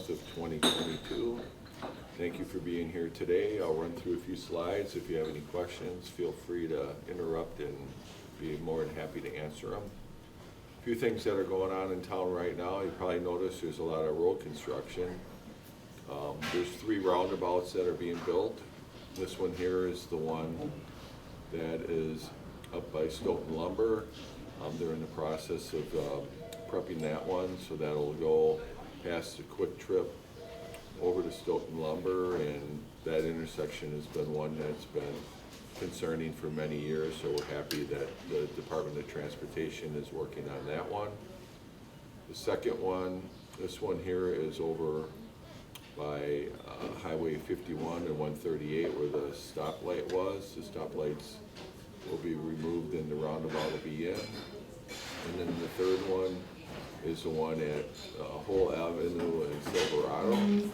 20th of 2022. Thank you for being here today. I'll run through a few slides. If you have any questions, feel free to interrupt and be more than happy to answer them. A few things that are going on in town right now. You probably noticed there's a lot of road construction. There's 3 roundabouts that are being built. This one here is the one that is up by Stoughton Lumber. They're in the process of prepping that one, so that'll go past the quick trip over to Stoughton Lumber, and that intersection has been one that's been concerning for many years, so we're happy that the Department of Transportation is working on that one. The second one, this one here is over by Highway 51 and 138 where the stoplight was. The stoplights will be removed and the roundabout will be in. And then the third one is the one at Whole Avenue in Silverado.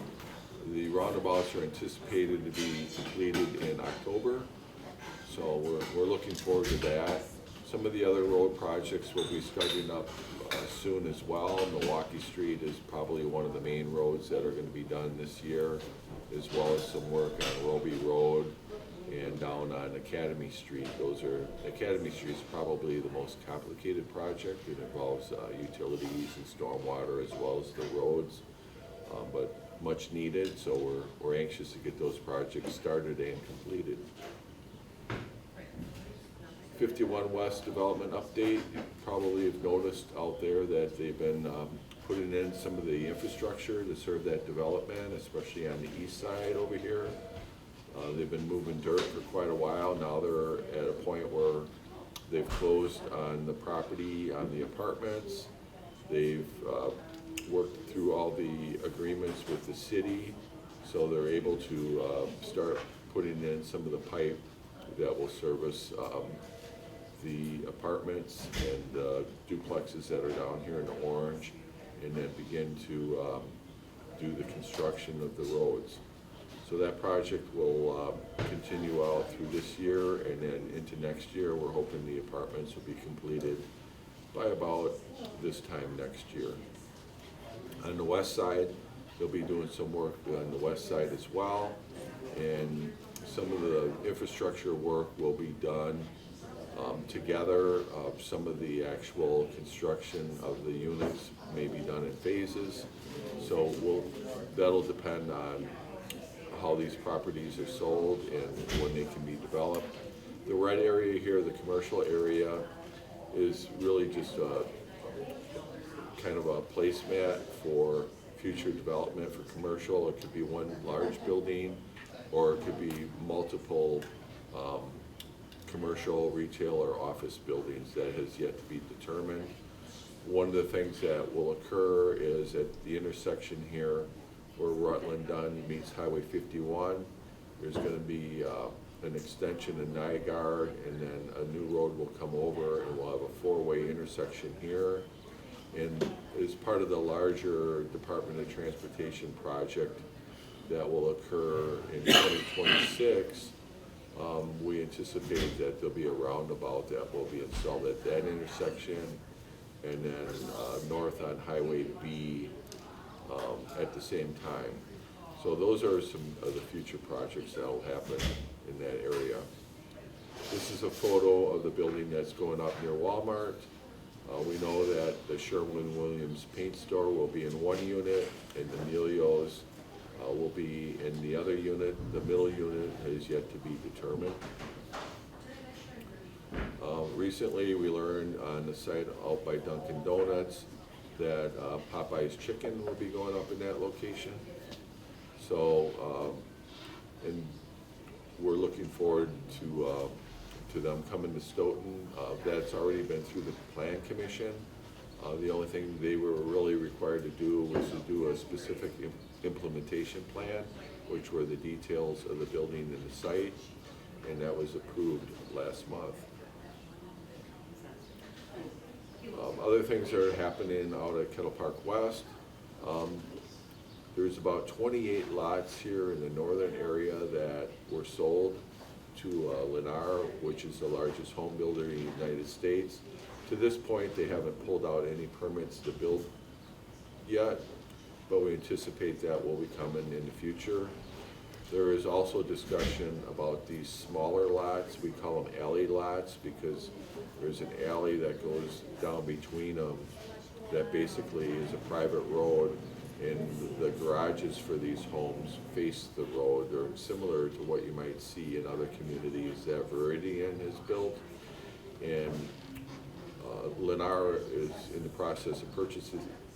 The roundabouts are anticipated to be completed in October, so we're looking forward to that. Some of the other road projects will be starting up soon as well. Milwaukee Street is probably one of the main roads that are going to be done this year, as well as some work on Roby Road and down on Academy Street. Academy Street is probably the most complicated project. It involves utilities and stormwater as well as the roads, but much needed, so we're anxious to get those projects started and completed. 51 West development update. You probably have noticed out there that they've been putting in some of the infrastructure to serve that development, especially on the east side over here. They've been moving dirt for quite a while. Now they're at a point where they've closed on the property on the apartments. They've worked through all the agreements with the city, so they're able to start putting in some of the pipe that will service the apartments and duplexes that are down here in orange, and then begin to do the construction of the roads. So that project will continue out through this year, and then into next year we're hoping the apartments will be completed by about this time next year. On the west side, they'll be doing some work on the west side as well, and some of the infrastructure work will be done together. Some of the actual construction of the units may be done in phases, so that'll depend on how these properties are sold and when they can be developed. The red area here, the commercial area, is really just a kind of a placemat for future development for commercial. It could be one large building, or it could be multiple commercial, retail, or office buildings. That has yet to be determined. One of the things that will occur is at the intersection here where Rutland Dunn meets Highway 51, there's going to be an extension in Nygaard, and then a new road will come over, and we'll have a 4-way intersection here. And as part of the larger Department of Transportation project that will occur in 2026, we anticipate that there'll be a roundabout that will be installed at that intersection, and then north on Highway B at the same time. So those are some of the future projects that will happen in that area. This is a photo of the building that's going up near Walmart. We know that the Sherwin-Williams paint store will be in one unit, and the Emilio's will be in the other unit. The middle unit is yet to be determined. Recently, we learned on the site out by Dunkin' Donuts that Popeye's Chicken will be going up in that location. So, and we're looking forward to them coming to Stoughton. That's already been through the Plan Commission. The only thing they were really required to do was to do a specific implementation plan, which were the details of the building and the site, and that was approved last month. Other things that are happening out at Kettle Park West. There's about 28 lots here in the northern area that were sold to Lennar, which is the largest home builder in the United States. To this point, they haven't pulled out any permits to build yet. but we anticipate that will be coming in the future. There is also discussion about these smaller lots. We call them alley lots because there's an alley that goes down between them that basically is a private road, and the garages for these homes face the road. They're similar to what you might see in other communities that Veridian has built. And Lennar is in the process of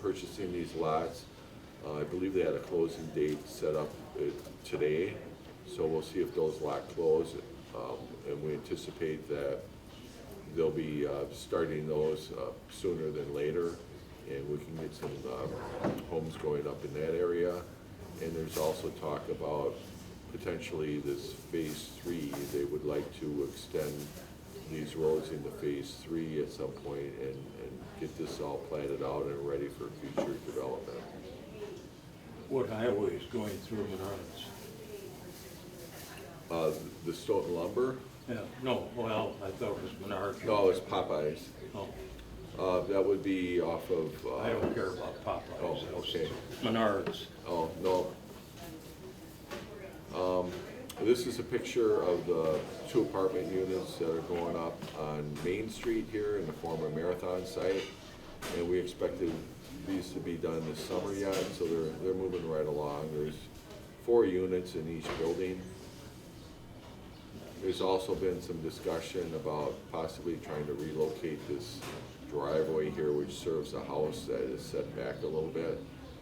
purchasing these lots. I believe they had a closing date set up today, so we'll see if those lots close. And we anticipate that they'll be starting those sooner than later, and we can get some homes going up in that area. And there's also talk about potentially this phase 3. They would like to extend these roads into phase 3 at some point and get this all platted out and ready for future development. What highway is going through Menards? The Stoughton lumber? Yeah, no, well, I thought it was Menards. No, it's Popeyes. Oh, That would be off of. I don't care about Popeyes. Oh, okay. Menards. Oh, no. This is a picture of the 2 apartment units that are going up on Main Street here in the former Marathon site. And we expected these to be done this summer yet, so they're moving right along. There's 4 units in each building. There's also been some discussion about possibly trying to relocate this driveway here, which serves a house that is set back a little bit.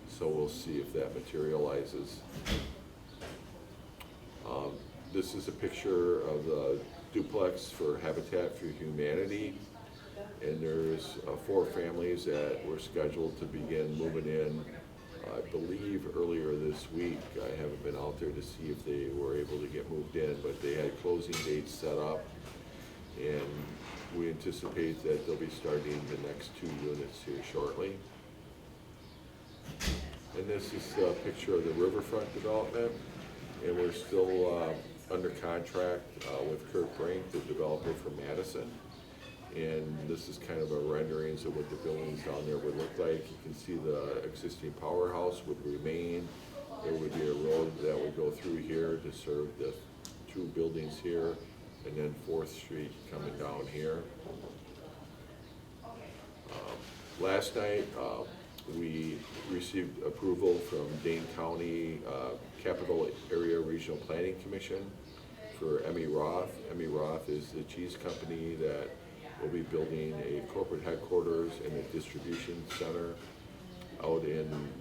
So we'll see if that materializes. This is a picture of the duplex for Habitat for Humanity. And there's 4 families that were scheduled to begin moving in, I believe, earlier this week. I haven't been out there to see if they were able to get moved in, but they had closing dates set up. And we anticipate that they'll be starting the next 2 units here shortly. And this is a picture of the riverfront development. And we're still under contract with Kirk Brink, the developer from Madison. And this is kind of a renderings of what the buildings down there would look like. You can see the existing powerhouse would remain. There would be a road that would go through here to serve the 2 buildings here, and then 4th Street coming down here. Last night, we received approval from Dane County Capital Area Regional Planning Commission for Emmy Roth. Emmy Roth is the cheese company that will be building a corporate headquarters and a distribution center out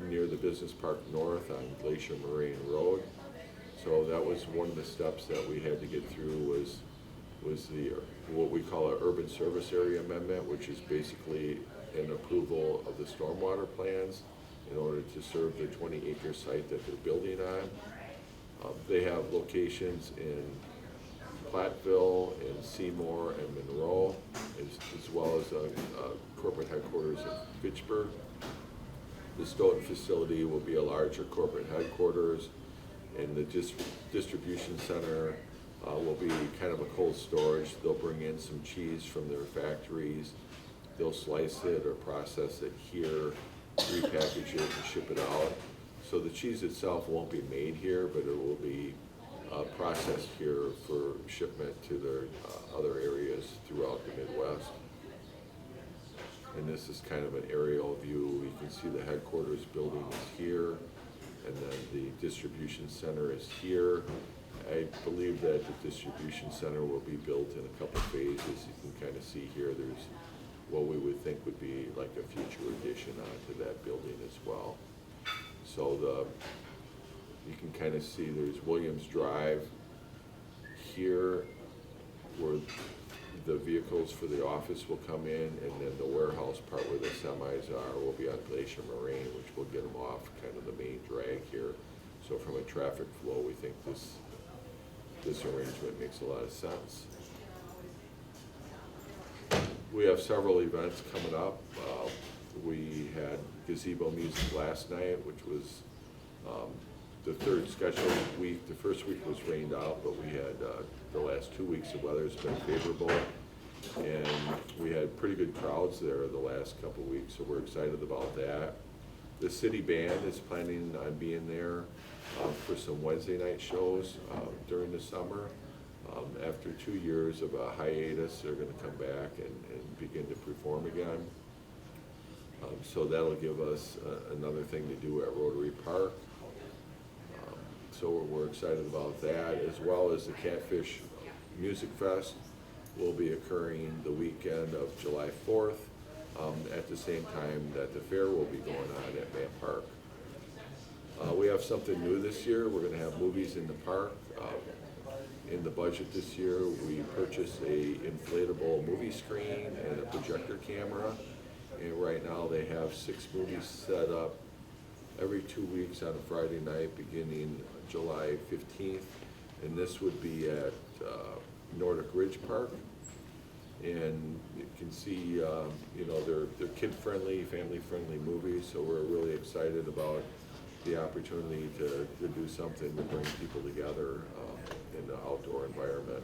near the Business Park North on Glacier Moraine Road. So that was one of the steps that we had to get through was the what we call an urban service area amendment, which is basically an approval of the stormwater plans in order to serve the 20-acre site that they're building on. They have locations in Platteville, in Seymour, and Monroe, as well as a corporate headquarters in Fitchburg. The Stoughton facility will be a larger corporate headquarters, and the distribution center will be kind of a cold storage. They'll bring in some cheese from their factories. They'll slice it or process it here, repackage it, and ship it out. So the cheese itself won't be made here, but it will be processed here for shipment to their other areas throughout the Midwest. And this is kind of an aerial view. You can see the headquarters building is here, and then the distribution center is here. I believe that the distribution center will be built in a couple phases. You can kind of see here there's what we would think would be like a future addition onto that building as well. So you can kind of see there's Williams Drive here where the vehicles for the office will come in, and then the warehouse part where the semis are will be on Glacier Moraine, which will get them off kind of the main drag here. So from a traffic flow, we think this arrangement makes a lot of sense. We have several events coming up. We had gazebo music last night, which was the 3rd scheduled week. The first week was rained out, but we had the last 2 weeks of weather has been favorable, and we had pretty good crowds there the last couple of weeks, so we're excited about that. The city band is planning on being there for some Wednesday night shows during the summer. After 2 years of a hiatus, they're going to come back and begin to perform again. So that'll give us another thing to do at Rotary Park. So we're excited about that, as well as the Catfish Music Fest will be occurring the weekend of July 4th, at the same time that the fair will be going on at Van Park. We have something new this year. We're going to have movies in the park. In the budget this year, we purchased a inflatable movie screen and a projector camera. And right now they have 6 movies set up every 2 weeks on a Friday night beginning July 15th. And this would be at Nordic Ridge Park. And you can see, they're kid-friendly, family-friendly movies, so we're really excited about the opportunity to do something to bring people together in the outdoor environment.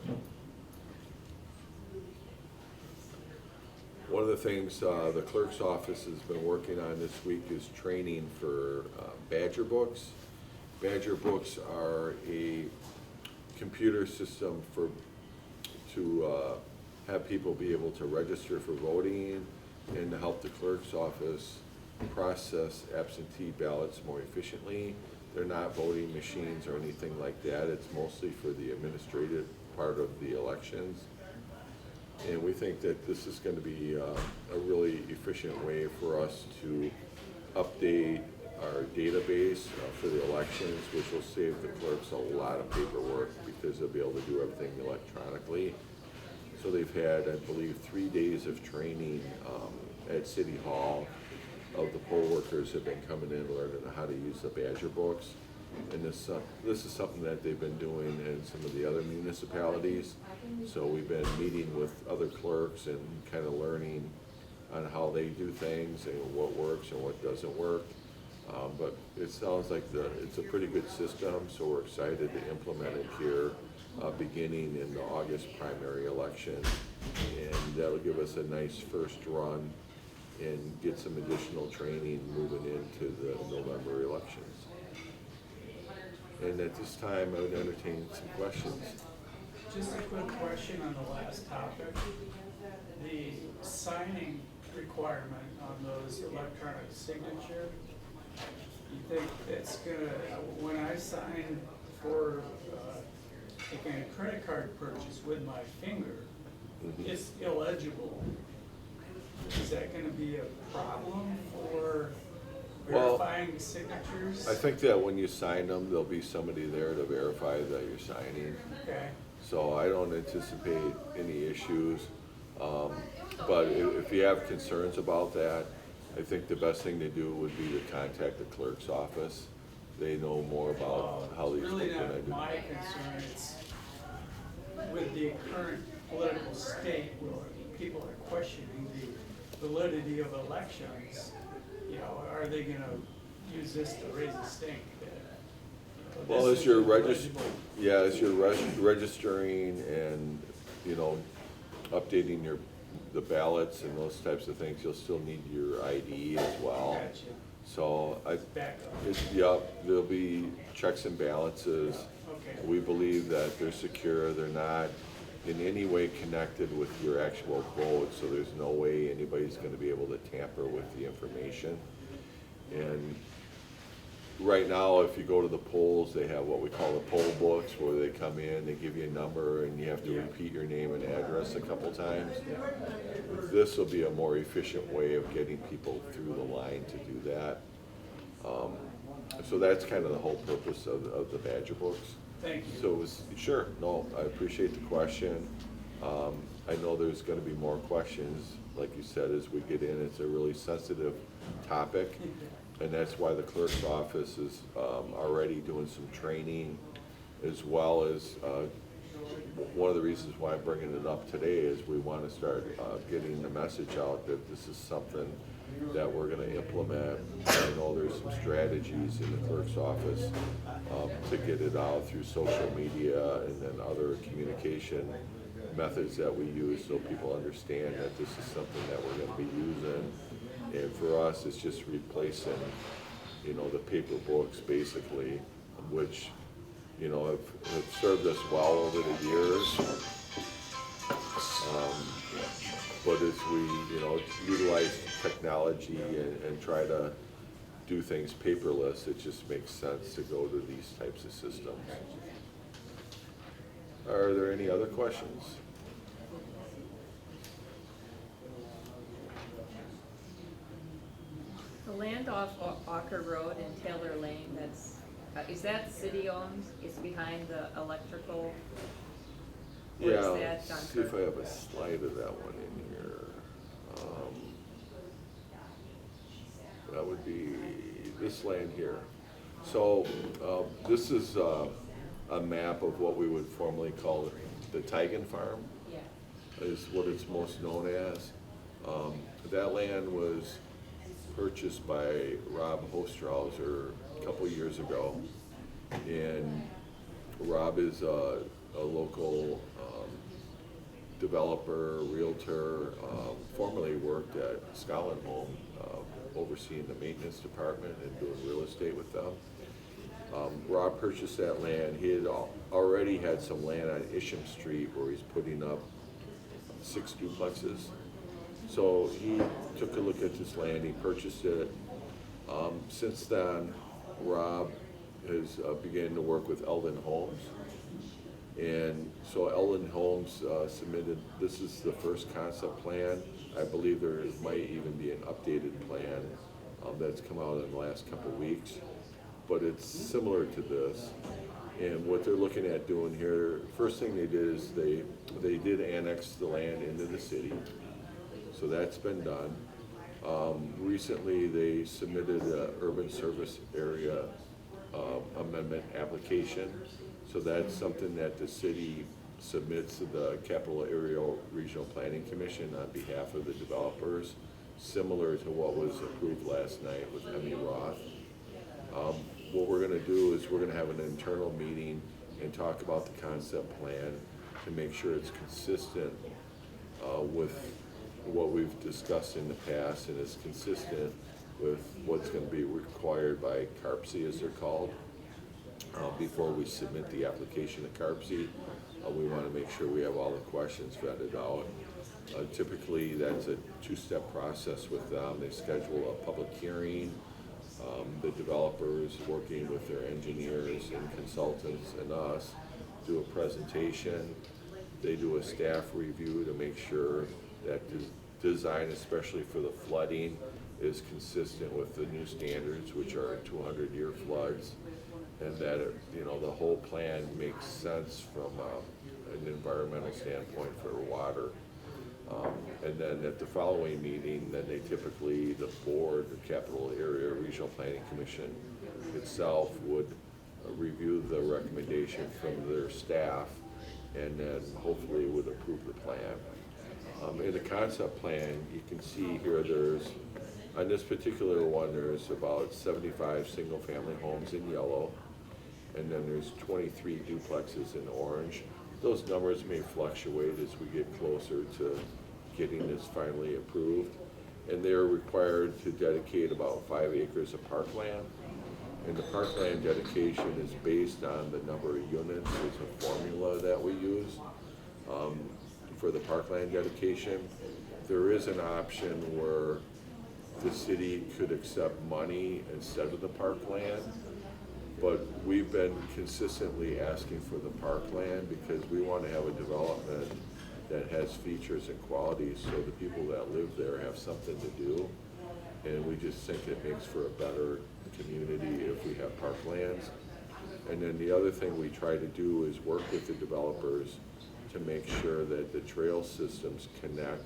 One of the things the clerk's office has been working on this week is training for Badger books. Badger books are a computer system to have people be able to register for voting and to help the clerk's office process absentee ballots more efficiently. They're not voting machines or anything like that. It's mostly for the administrative part of the elections. And we think that this is going to be a really efficient way for us to update our database for the elections, which will save the clerks a lot of paperwork because they'll be able to do everything electronically. So they've had, I believe, 3 days of training at City Hall of the poll workers have been coming in learning how to use the Badger books. And this is something that they've been doing in some of the other municipalities. So we've been meeting with other clerks and kind of learning on how they do things and what works and what doesn't work. But it sounds like it's a pretty good system, so we're excited to implement it here beginning in the August primary election. And that'll give us a nice first run and get some additional training moving into the November elections. And at this time, I would entertain some questions. Just a quick question on the last topic. The signing requirement on those electronic signature, you think it's gonna, when I sign for taking a credit card purchase with my finger, it's illegible. Is that gonna be a problem for verifying signatures? I think that when you sign them, there'll be somebody there to verify that you're signing. Okay. So I don't anticipate any issues. But if you have concerns about that, I think the best thing to do would be to contact the clerk's office. They know more about how these It's really things are not my concern, it's with the current political state where people are questioning the validity of elections. You know, are they gonna use this to raise a stink? Well, This as you're is illegible. registering and, updating the ballots and those types of things, you'll still need your ID as well. Gotcha. So Back up. there'll be checks and balances. Okay. We believe that they're secure, they're not in any way connected with your actual vote, so there's no way anybody's gonna be able to tamper with the information. And right now, if you go to the polls, they have what we call the poll books, where they come in, they give you a number, and you have to repeat your name and address a couple times. This will be a more efficient way of getting people through the line to do that. So that's kind of the whole purpose of the Badger books. Thank you. So it was, sure, no, I appreciate the question. I know there's gonna be more questions, like you said, as we get in. It's a really sensitive topic. And that's why the clerk's office is already doing some training, as well as one of the reasons why I'm bringing it up today is we want to start getting the message out that this is something that we're going to implement. I know there's some strategies in the clerk's office to get it out through social media and then other communication methods that we use so people understand that this is something that we're going to be using. And for us, it's just replacing you know, the paper books basically, which, you know, have served us well over the years. But as we, you know, utilize technology and try to do things paperless, it just makes sense to go to these types of systems. Are there any other questions? The land off Walker Road and Taylor Lane, that's, is that city owned? It's behind the electrical? Or Yeah, is that let's on see if I Kirk? have a slide of that one in here. That would be this land here. So this is a map of what we would formerly call the Tigan Farm, Yeah, is what it's most known as. That land was purchased by Rob Hostrauser a couple years ago. And Rob is a local developer, realtor, formerly worked at Scotland Home, overseeing the maintenance department and doing real estate with them. Rob purchased that land. He had already had some land on Isham Street where he's putting up 6 duplexes. So he took a look at this land, he purchased it. Since then, Rob has began to work with Eldon Homes. And so Eldon Homes submitted, this is the first concept plan. I believe there might even be an updated plan that's come out in the last couple of weeks. But it's similar to this. And what they're looking at doing here, first thing they did is they did annex the land into the city. So that's been done. Recently, they submitted an urban service area amendment application. So that's something that the city submits to the Capital Area Regional Planning Commission on behalf of the developers, similar to what was approved last night with Hemi Roth. What we're gonna do is we're gonna have an internal meeting and talk about the concept plan to make sure it's consistent with what we've discussed in the past, and is consistent with what's gonna be required by CARPC, as they're called. Before we submit the application to CARPC, we wanna make sure we have all the questions vetted out. Typically, that's a 2-step process with them. They schedule a public hearing. The developers, working with their engineers and consultants and us, do a presentation. They do a staff review to make sure that the design, especially for the flooding, is consistent with the new standards, which are 200-year floods, and that the whole plan makes sense from an environmental standpoint for water. And then at the following meeting, then they typically, the board, the Capital Area Regional Planning Commission itself would review the recommendation from their staff, and then hopefully would approve the plan. In the concept plan, you can see here on this particular one, there's about 75 single-family homes in yellow, and then there's 23 duplexes in orange. Those numbers may fluctuate as we get closer to getting this finally approved. And they're required to dedicate about 5 acres of parkland. And the parkland dedication is based on the number of units. There's a formula that we use for the parkland dedication. There is an option where the city could accept money instead of the parkland, but we've been consistently asking for the parkland because we want to have a development that has features and qualities so the people that live there have something to do. And we just think it makes for a better community if we have parklands. And then the other thing we try to do is work with the developers to make sure that the trail systems connect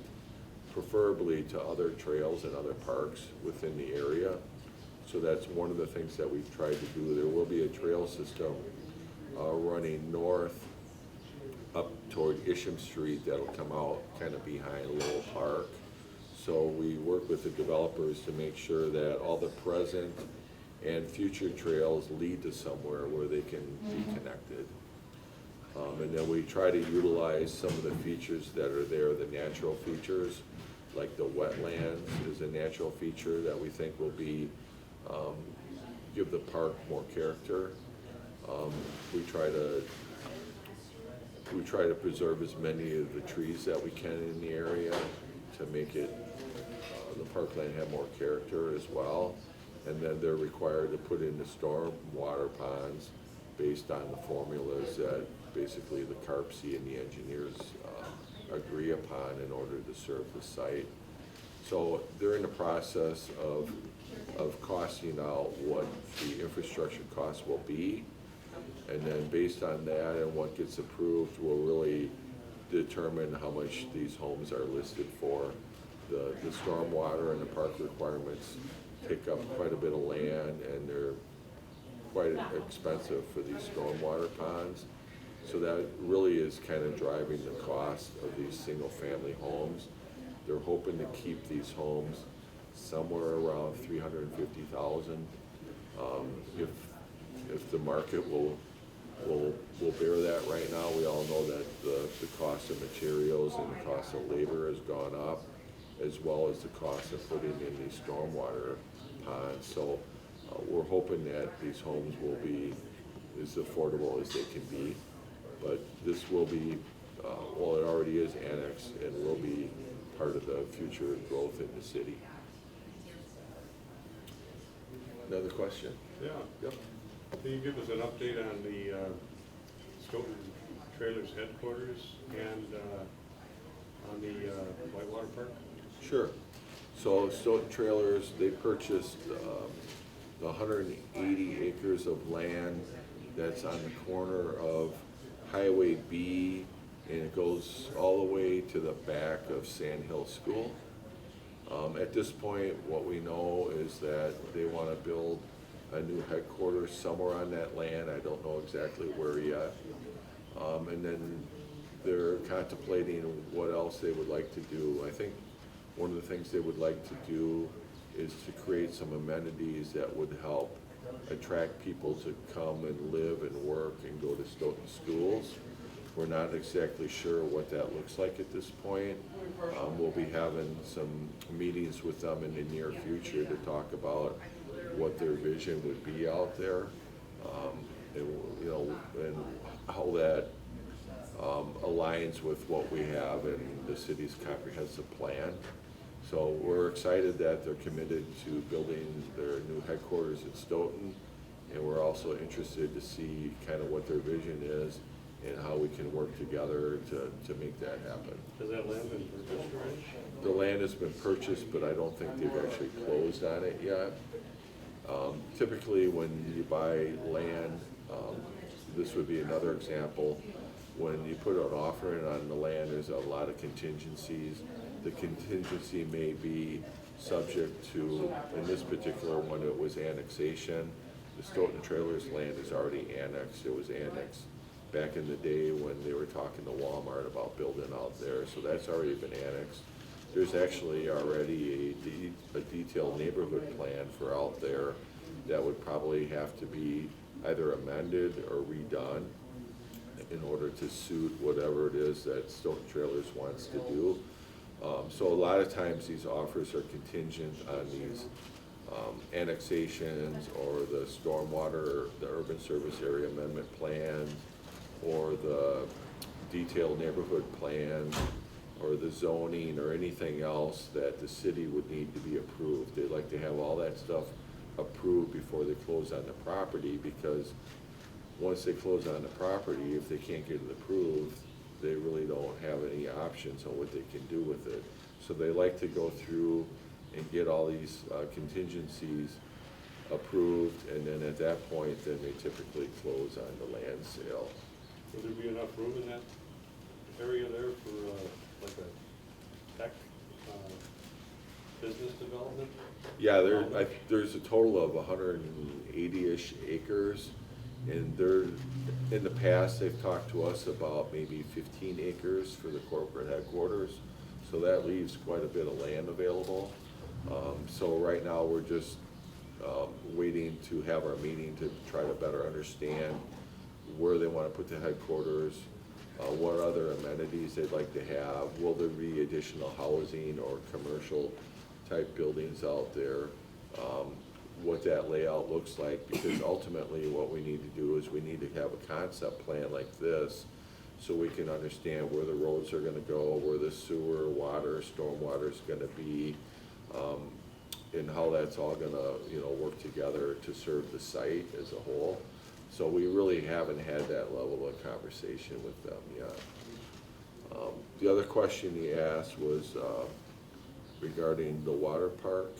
preferably to other trails and other parks within the area. So that's one of the things that we've tried to do. There will be a trail system running north up toward Isham Street that'll come out kind of behind Lowell Park. So we work with the developers to make sure that all the present and future trails lead to somewhere where they can be connected. And then we try to utilize some of the features that are there, the natural features, like the wetlands is a natural feature that we think will be give the park more character. We try to preserve as many of the trees that we can in the area to make it, the parkland have more character as well. And then they're required to put in the storm water ponds based on the formulas that basically the CARPC and the engineers agree upon in order to serve the site. So they're in the process of costing out what the infrastructure costs will be. And then based on that and what gets approved, will really determine how much these homes are listed for. The stormwater and the park requirements take up quite a bit of land, and they're quite expensive for these stormwater ponds. So that really is kind of driving the cost of these single-family homes. They're hoping to keep these homes somewhere around $350,000. If the market will bear that right now, we all know that the cost of materials and the cost of labor has gone up, as well as the cost of putting in these stormwater ponds. So we're hoping that these homes will be as affordable as they can be. But this will be, well, it already is annexed and will be part of the future growth in the city. Another question? Yeah. Yep. Can you give us an update on the Stoughton Trailers headquarters and on the Whitewater Park? Sure. So Stoughton Trailers, they purchased 180 acres of land that's on the corner of Highway B, and it goes all the way to the back of Sand Hill School. At this point, what we know is that they want to build a new headquarters somewhere on that land. I don't know exactly where yet. And then they're contemplating what else they would like to do. I think one of the things they would like to do is to create some amenities that would help attract people to come and live and work and go to Stoughton schools. We're not exactly sure what that looks like at this point. We'll be having some meetings with them in the near future to talk about what their vision would be out there, and how that aligns with what we have in the city's comprehensive plan. So we're excited that they're committed to building their new headquarters in Stoughton, and we're also interested to see kind of what their vision is and how we can work together to make that happen. Has that land been purchased already? The land has been purchased, but I don't think they've actually closed on it yet. Typically, when you buy land, this would be another example. When you put an offer in on the land, there's a lot of contingencies. The contingency may be subject to, in this particular one, it was annexation. The Stoughton Trailers land is already annexed. It was annexed back in the day when they were talking to Walmart about building out there, so that's already been annexed. There's actually already a detailed neighborhood plan for out there that would probably have to be either amended or redone in order to suit whatever it is that Stoughton Trailers wants to do. So a lot of times these offers are contingent on these annexations or the stormwater, the urban service area amendment plan, or the detailed neighborhood plan, or the zoning, or anything else that the city would need to be approved. They'd like to have all that stuff approved before they close on the property, because once they close on the property, if they can't get it approved, they really don't have any options on what they can do with it. So they like to go through and get all these contingencies approved, and then at that point, then they typically close on the land sale. Would there be enough room in that area there for like a tech business development? Yeah, there's a total of 180-ish acres, and in the past, they've talked to us about maybe 15 acres for the corporate headquarters, so that leaves quite a bit of land available. So right now, we're just waiting to have our meeting to try to better understand where they want to put the headquarters, what other amenities they'd like to have, will there be additional housing or commercial type buildings out there. what that layout looks like, because ultimately what we need to do is we need to have a concept plan like this so we can understand where the roads are gonna go, where the sewer, water, stormwater is gonna be, and how that's all gonna, you know, work together to serve the site as a whole. So we really haven't had that level of conversation with them yet. The other question he asked was regarding the water park.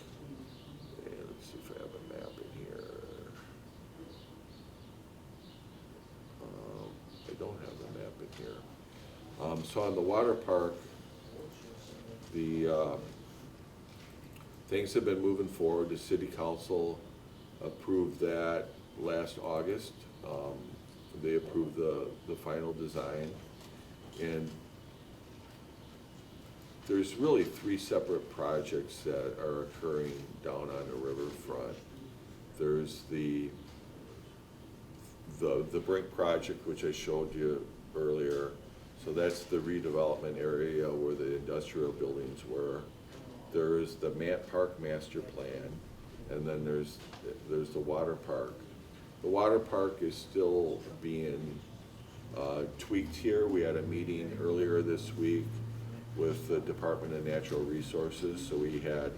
And let's see if I have a map in here. I don't have the map in here. So on the water park, the things have been moving forward. The city council approved that last August. They approved the final design. And there's really 3 separate projects that are occurring down on the riverfront. There's the Brink project, which I showed you earlier. So that's the redevelopment area where the industrial buildings were. There is the Park master plan, and then there's the water park. The water park is still being tweaked here. We had a meeting earlier this week with the Department of Natural Resources. So we had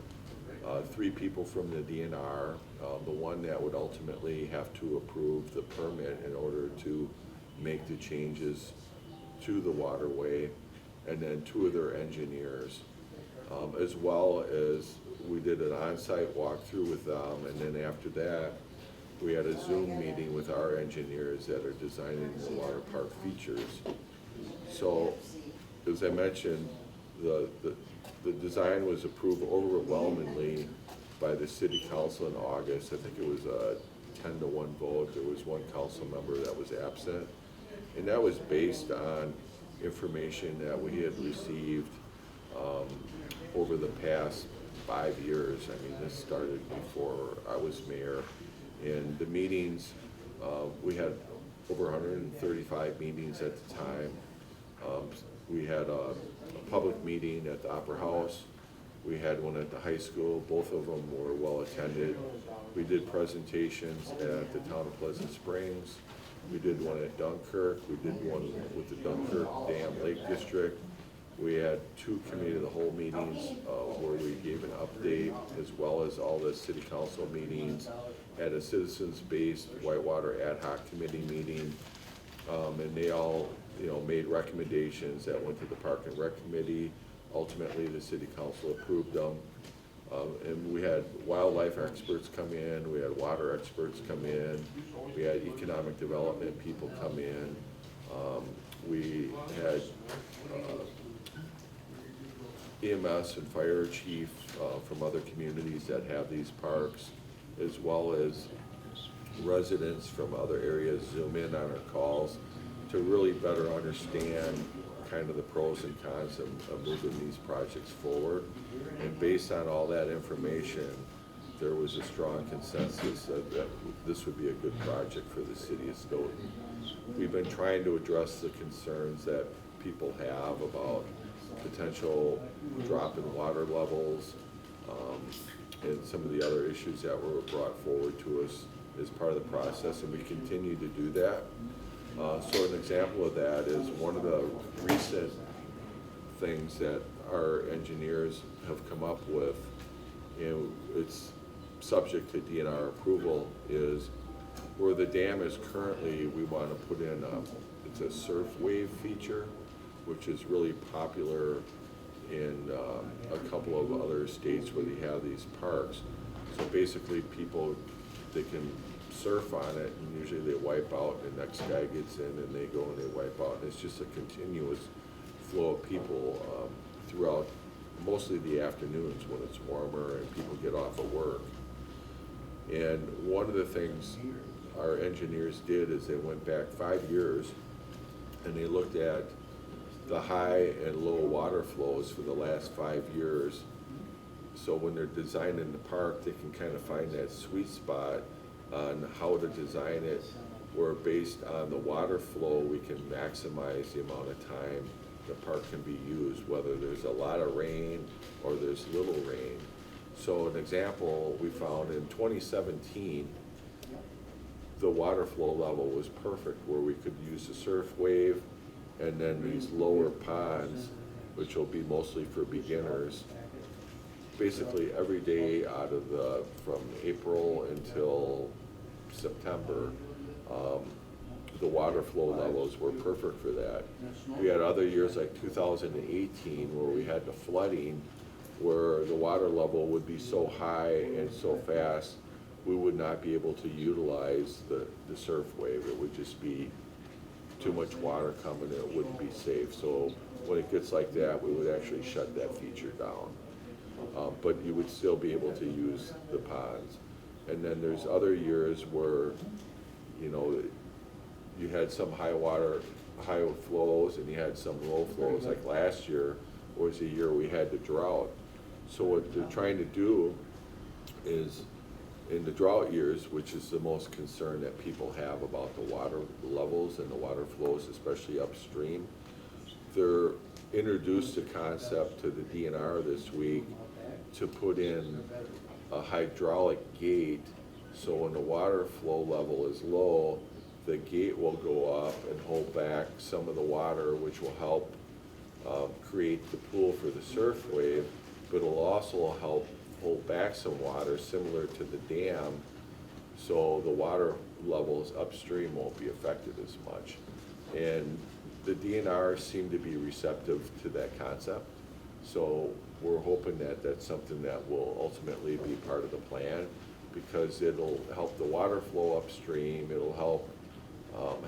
3 people from the DNR, the one that would ultimately have to approve the permit in order to make the changes to the waterway, and then 2 of their engineers, as well as we did an on-site walkthrough with them, and then after that, we had a Zoom meeting with our engineers that are designing the water park features. So, as I mentioned, the design was approved overwhelmingly by the city council in August. I think it was a 10-to-1 vote. There was 1 council member that was absent. And that was based on information that we had received over the past 5 years. I mean, this started before I was mayor. And the meetings, we had over 135 meetings at the time. We had a public meeting at the Opera House. We had one at the high school. Both of them were well attended. We did presentations at the town of Pleasant Springs. We did one at Dunkirk. We did one with the Dunkirk Dam Lake District. We had 2 committee of the whole meetings where we gave an update, as well as all the city council meetings. Had a citizens-based Whitewater ad hoc committee meeting, and they all, you know, made recommendations that went to the Park and Rec Committee. Ultimately, the city council approved them. And we had wildlife experts come in, we had water experts come in, we had economic development people come in. We had EMS and fire chief from other communities that have these parks, as well as residents from other areas zoom in on our calls to really better understand kind of the pros and cons of moving these projects forward. And based on all that information, there was a strong consensus that this would be a good project for the city of Stoughton. We've been trying to address the concerns that people have about potential drop in water levels, and some of the other issues that were brought forward to us as part of the process, and we continue to do that. So an example of that is one of the recent things that our engineers have come up with, and it's subject to DNR approval, is where the dam is currently, we want to put in it's a surf wave feature, which is really popular in a couple of other states where they have these parks. So basically people, they can surf on it, and usually they wipe out, and the next guy gets in and they go and they wipe out, and it's just a continuous flow of people throughout mostly the afternoons when it's warmer and people get off of work. And one of the things our engineers did is they went back 5 years and they looked at the high and low water flows for the last 5 years. So when they're designing the park, they can kind of find that sweet spot on how to design it, where based on the water flow, we can maximize the amount of time the park can be used, whether there's a lot of rain or there's little rain. So an example, we found in 2017, the water flow level was perfect where we could use the surf wave and then these lower ponds, which will be mostly for beginners. Basically every day out of from April until September, the water flow levels were perfect for that. We had other years like 2018 where we had the flooding, where the water level would be so high and so fast, we would not be able to utilize the surf wave. It would just be too much water coming and it wouldn't be safe. So when it gets like that, we would actually shut that feature down. But you would still be able to use the ponds. And then there's other years where, you know, you had some high flows and you had some low flows. Like last year was a year we had the drought. So what they're trying to do is, in the drought years, which is the most concern that people have about the water levels and the water flows, especially upstream, they're introduced the concept to the DNR this week to put in a hydraulic gate, so when the water flow level is low, the gate will go up and hold back some of the water, which will help create the pool for the surf wave, but it'll also help hold back some water similar to the dam, so the water levels upstream won't be affected as much. And the DNR seem to be receptive to that concept, so we're hoping that that's something that will ultimately be part of the plan, because it'll help the water flow upstream, it'll help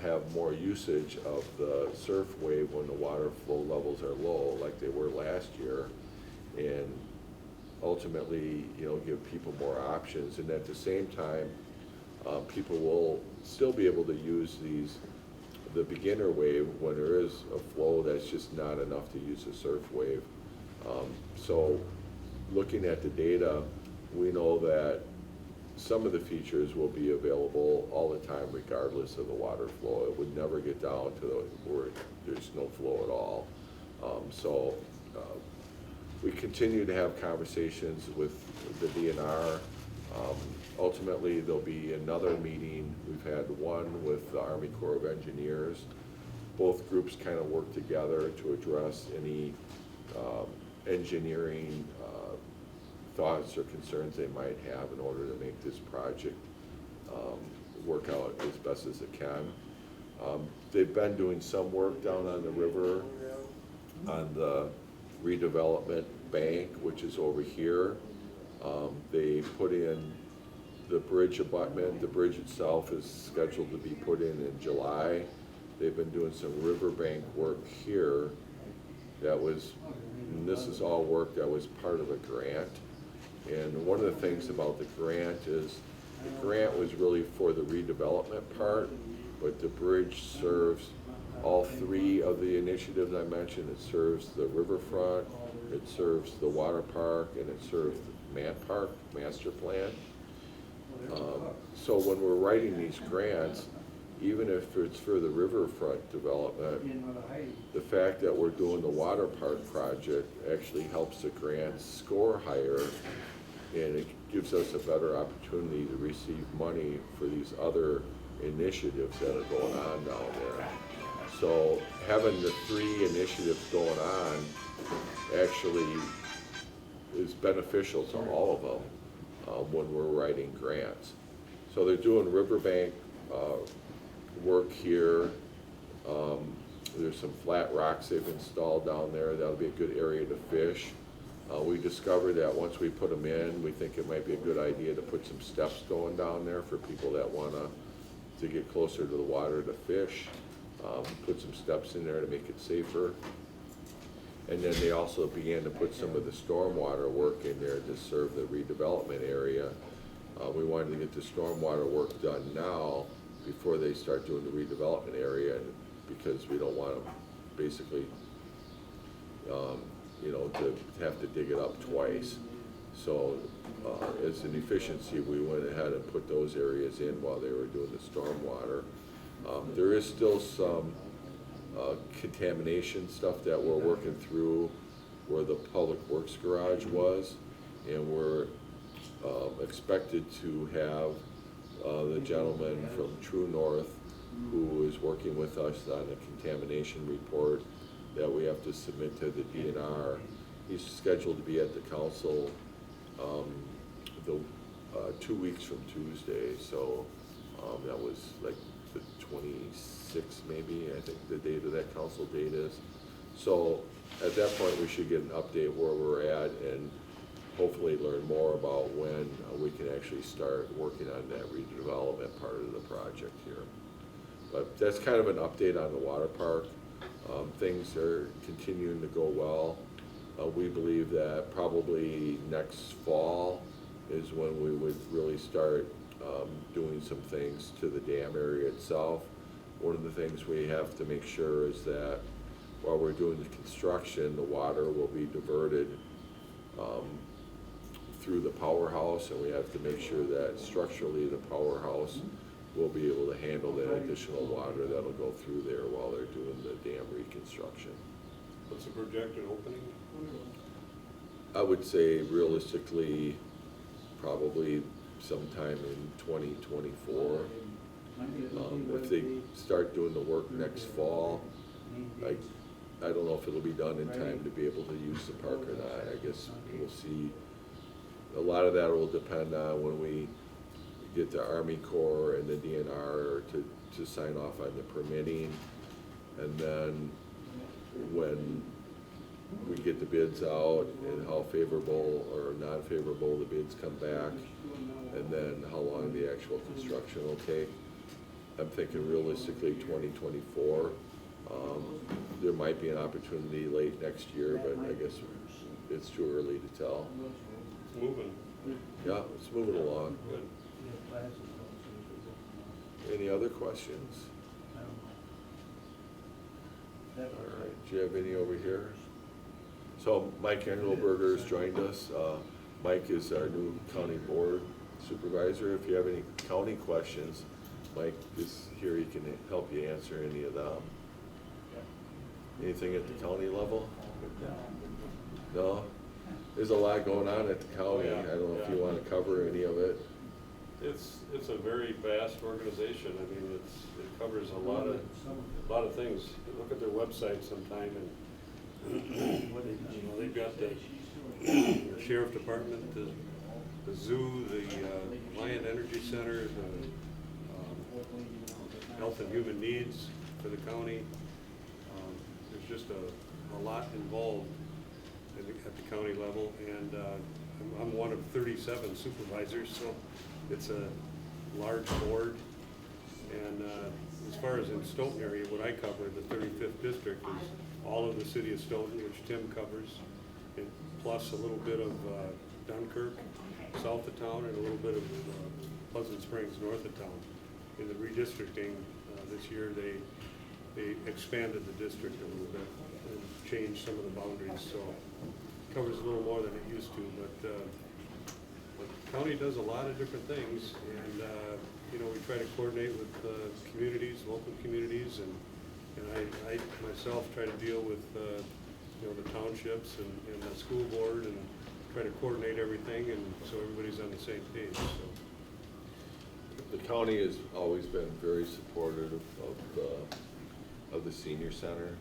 have more usage of the surf wave when the water flow levels are low like they were last year, and ultimately, you know, give people more options. And at the same time, people will still be able to use the beginner wave when there is a flow that's just not enough to use the surf wave. So looking at the data, we know that some of the features will be available all the time regardless of the water flow. It would never get down to where there's no flow at all. We continue to have conversations with the DNR. Ultimately, there'll be another meeting. We've had one with the Army Corps of Engineers. Both groups kind of work together to address any engineering thoughts or concerns they might have in order to make this project work out as best as it can. They've been doing some work down on the river on the redevelopment bank, which is over here. They put in the bridge abutment. The bridge itself is scheduled to be put in July. They've been doing some riverbank work here. And this is all work that was part of a grant. And one of the things about the grant is the grant was really for the redevelopment part, but the bridge serves all three of the initiatives I mentioned. It serves the riverfront, it serves the water park, and it serves the Man Park master plan. So when we're writing these grants, even if it's for the riverfront development, the fact that we're doing the water park project actually helps the grants score higher, and it gives us a better opportunity to receive money for these other initiatives that are going on down there. So having the three initiatives going on actually is beneficial to all of them when we're writing grants. So they're doing riverbank work here. There's some flat rocks they've installed down there. That'll be a good area to fish. We discovered that once we put them in, we think it might be a good idea to put some steps going down there for people that want to get closer to the water to fish. Put some steps in there to make it safer. And then they also began to put some of the stormwater work in there to serve the redevelopment area. We wanted to get the stormwater work done now before they start doing the redevelopment area, because we don't want them basically to have to dig it up twice. So as an efficiency, we went ahead and put those areas in while they were doing the stormwater. There is still some contamination stuff that we're working through where the public works garage was. and we're expected to have the gentleman from True North, who is working with us on a contamination report that we have to submit to the DNR. He's scheduled to be at the council 2 weeks from Tuesday, so that was like the 26th maybe, I think the date of that council date is. So at that point, we should get an update where we're at and hopefully learn more about when we can actually start working on that redevelopment part of the project here. But that's kind of an update on the water park. Things are continuing to go well. We believe that probably next fall is when we would really start doing some things to the dam area itself. One of the things we have to make sure is that while we're doing the construction, the water will be diverted through the powerhouse, and we have to make sure that structurally the powerhouse will be able to handle that additional water that'll go through there while they're doing the dam reconstruction. What's the projected opening? I would say realistically, probably sometime in 2024. If they start doing the work next fall, I don't know if it'll be done in time to be able to use the park or not. I guess we'll see. A lot of that will depend on when we get the Army Corps and the DNR to sign off on the permitting, and then when we get the bids out and how favorable or non-favorable the bids come back, and then how long the actual construction will take. I'm thinking realistically 2024. There might be an opportunity late next year, but I guess it's too early to tell. It's moving. Yeah, it's moving along. Good. Any other questions? All right, do you have any over here? So Mike Engelberger's joined us. Mike is our new county board supervisor. If you have any county questions, Mike is here. He can help you answer any of them. Anything at the county level? No? There's a lot going on at the county. I don't know if you want to cover any of it. It's a very vast organization. I mean, it covers a lot of things. Look at their website sometime, and they've got the sheriff department, the zoo, the Lion Energy Center, the health and human needs for the county. There's just a lot involved at the county level, and I'm one of 37 supervisors, so it's a large board. And as far as in Stoughton area, what I cover, the 35th district, is all of the city of Stoughton, which Tim covers, and plus a little bit of Dunkirk, south of town, and a little bit of Pleasant Springs, north of town. In the redistricting this year, they expanded the district a little bit and changed some of the boundaries, so it covers a little more than it used to. But the county does a lot of different things, and we try to coordinate with communities, local communities, and I myself try to deal with the townships and the school board, and try to coordinate everything, and so everybody's on the same page. So The county has always been very supportive of the senior center.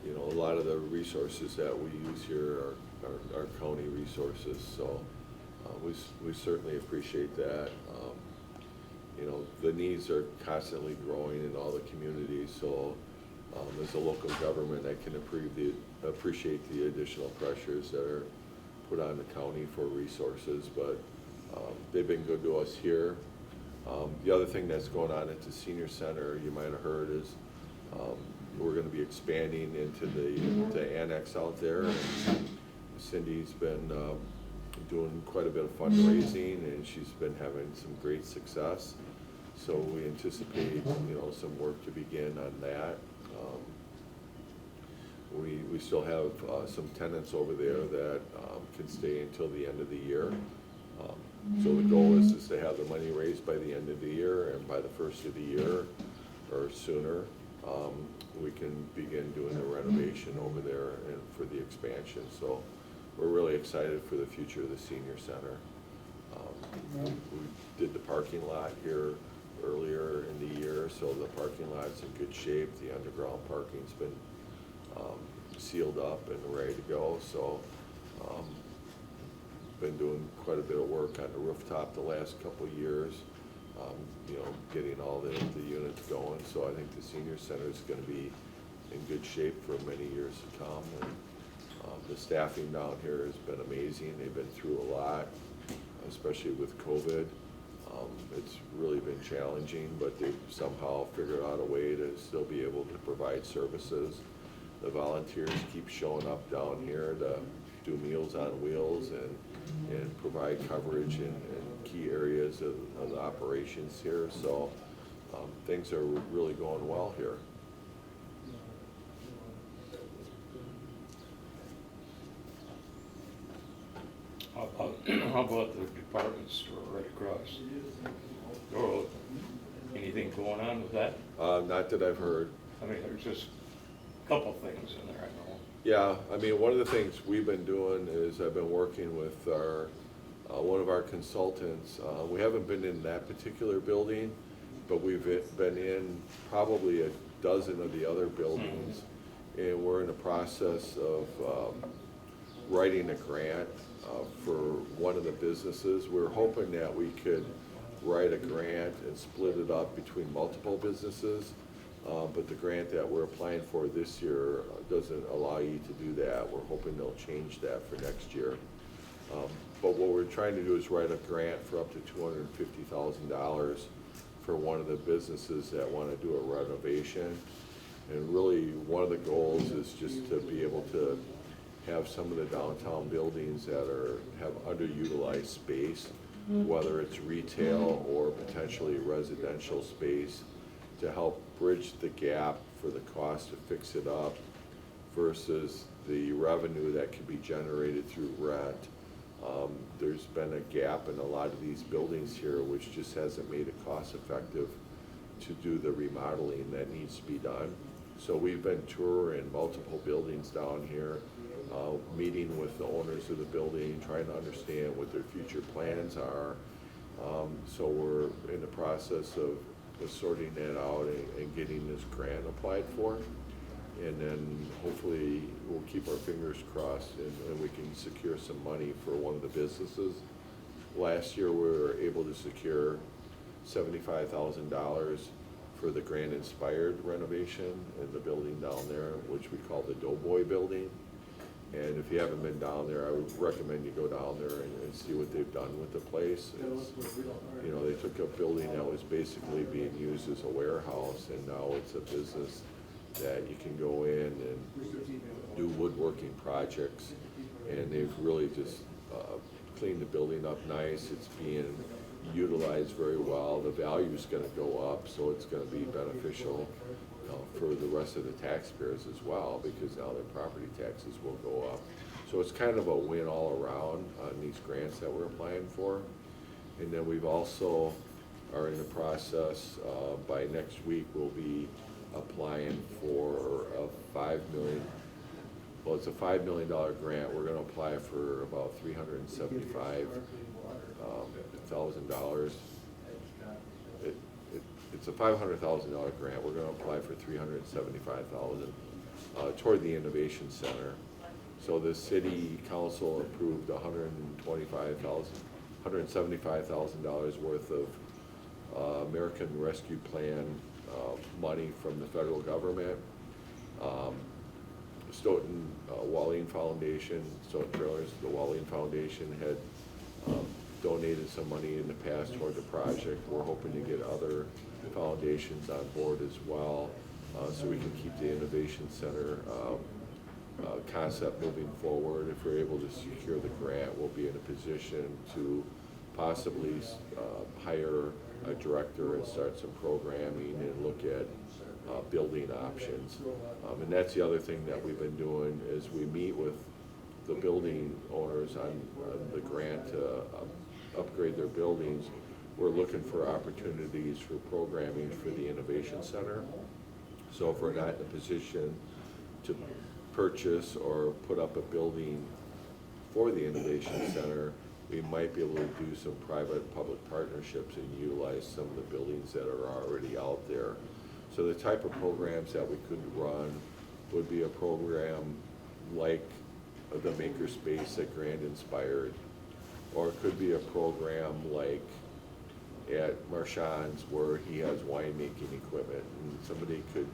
A lot of the resources that we use here are county resources, so we certainly appreciate that. The needs are constantly growing in all the communities, so as a local government, I can appreciate the additional pressures that are put on the county for resources, but they've been good to us here. The other thing that's going on at the senior center, you might have heard, is we're going to be expanding into the annex out there. And Cindy's been doing quite a bit of fundraising, and she's been having some great success. So we anticipate, some work to begin on that. We still have some tenants over there that can stay until the end of the year. So the goal is to have the money raised by the end of the year and by the first of the year or sooner. we can begin doing the renovation over there and for the expansion. So we're really excited for the future of the senior center. We did the parking lot here earlier in the year, so the parking lot's in good shape. The underground parking's been sealed up and ready to go. So been doing quite a bit of work on the rooftop the last couple of years, you know, getting all the units going. So I think the senior center is going to be in good shape for many years to come. And the staffing down here has been amazing. They've been through a lot, especially with COVID. It's really been challenging, but they've somehow figured out a way to still be able to provide services. The volunteers keep showing up down here to do Meals on Wheels and provide coverage in key areas of the operations here. So things are really going well here. How about the department store right across? Or anything going on with that? Not that I've heard. I mean, there's just a couple things in there, I know. Yeah, I mean, one of the things we've been doing is I've been working with our one of our consultants. We haven't been in that particular building, but we've been in probably a dozen of the other buildings, and we're in the process of writing a grant for one of the businesses. We're hoping that we could write a grant and split it up between multiple businesses. But the grant that we're applying for this year doesn't allow you to do that. We're hoping they'll change that for next year. But what we're trying to do is write a grant for up to $250,000 for one of the businesses that want to do a renovation. And really, one of the goals is just to be able to have some of the downtown buildings that have underutilized space, whether it's retail or potentially residential space, to help bridge the gap for the cost to fix it up versus the revenue that can be generated through rent. There's been a gap in a lot of these buildings here, which just hasn't made it cost effective to do the remodeling that needs to be done. So we've been touring multiple buildings down here, meeting with the owners of the building, trying to understand what their future plans are. So we're in the process of sorting that out and getting this grant applied for. And then hopefully we'll keep our fingers crossed and we can secure some money for one of the businesses. Last year we were able to secure $75,000 for the Grand Inspired renovation in the building down there, which we call the Doughboy Building. And if you haven't been down there, I would recommend you go down there and see what they've done with the place. You know, they took a building that was basically being used as a warehouse, and now it's a business that you can go in and do woodworking projects. And they've really just cleaned the building up nice. It's being utilized very well. The value is going to go up, so it's going to be beneficial for the rest of the taxpayers as well, because now their property taxes will go up. So it's kind of a win all around on these grants that we're applying for. And then we've also are in the process, by next week, we'll be applying for a $5 million, well, it's a $5 million grant. We're going to apply for about $375,000. It's a $500,000 grant. We're going to apply for $375,000 toward the Innovation Center. So the city council approved $175,000 worth of American Rescue Plan money from the federal government. Stoughton Wallene Foundation, Stoughton Trailers, the Wallene Foundation had donated some money in the past toward the project. We're hoping to get other foundations on board as well, so we can keep the Innovation Center concept moving forward. If we're able to secure the grant, we'll be in a position to possibly hire a director and start some programming and look at building options. And that's the other thing that we've been doing is we meet with the building owners on the grant to upgrade their buildings. We're looking for opportunities for programming for the Innovation Center. So if we're not in a position to purchase or put up a building for the Innovation Center, we might be able to do some private-public partnerships and utilize some of the buildings that are already out there. So the type of programs that we could run would be a program like the Makerspace that Grand inspired, or it could be a program like at Marchand's where he has winemaking equipment, and somebody could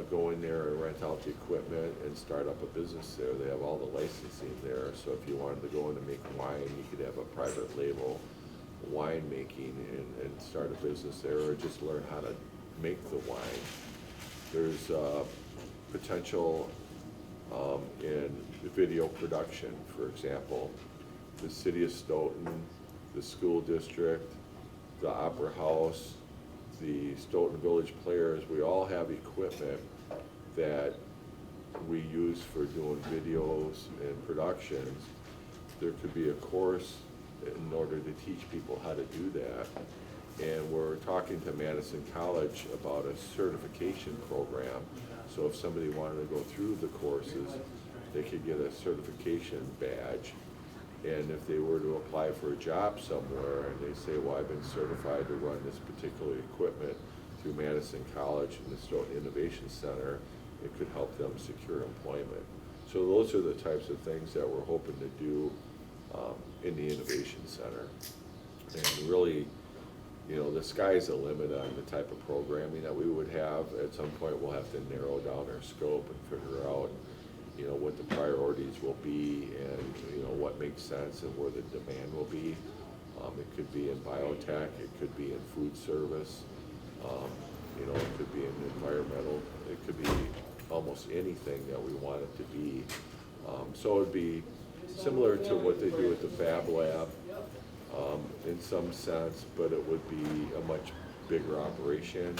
go in there and rent out the equipment and start up a business there. They have all the licensing there, so if you wanted to go in and make wine, you could have a private label winemaking and start a business there, or just learn how to make the wine. There's potential in video production, for example. The city of Stoughton, the school district, the Opera House, the Stoughton Village Players, we all have equipment that we use for doing videos and productions. There could be a course in order to teach people how to do that. And we're talking to Madison College about a certification program. So if somebody wanted to go through the courses, they could get a certification badge. And if they were to apply for a job somewhere and they say, well, I've been certified to run this particular equipment through Madison College and the Stoughton Innovation Center, it could help them secure employment. So those are the types of things that we're hoping to do in the Innovation Center. And really, you know, the sky's the limit on the type of programming that we would have. At some point, we'll have to narrow down our scope and figure out, you know, what the priorities will be and, you know, what makes sense and where the demand will be. It could be in biotech, it could be in food service, you know, it could be in environmental, it could be almost anything that we want it to be. So it'd be similar to what they do at the Fab Lab in some sense, but it would be a much bigger operation.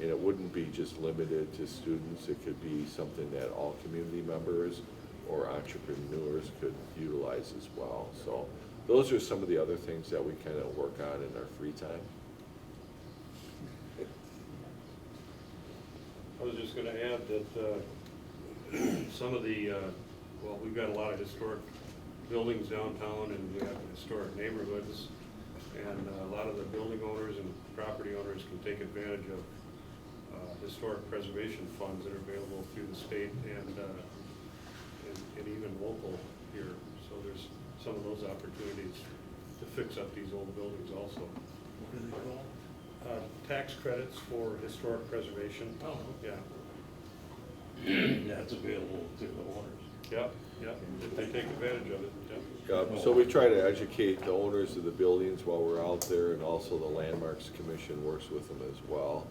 And it wouldn't be just limited to students. It could be something that all community members or entrepreneurs could utilize as well. So those are some of the other things that we kind of work on in our free time. I was just gonna add that some of the, well, we've got a lot of historic buildings downtown and we have historic neighborhoods. And a lot of the building owners and property owners can take advantage of historic preservation funds that are available through the state and even local here. So there's some of those opportunities to fix up these old buildings also. What are they called? Tax credits for historic preservation. Oh. Yeah. That's available to the owners. Yep, yep, if they take advantage of it, yep. So we try to educate the owners of the buildings while we're out there, and also the Landmarks Commission works with them as well.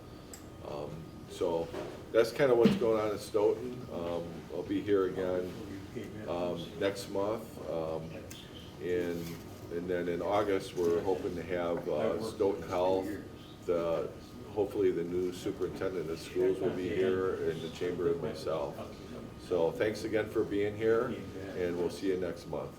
So that's kind of what's going on in Stoughton. I'll be here again next month. And then in August, we're hoping to have Stoughton Health, hopefully the new superintendent of schools will be here in the chamber and myself. So thanks again for being here, and we'll see you next month.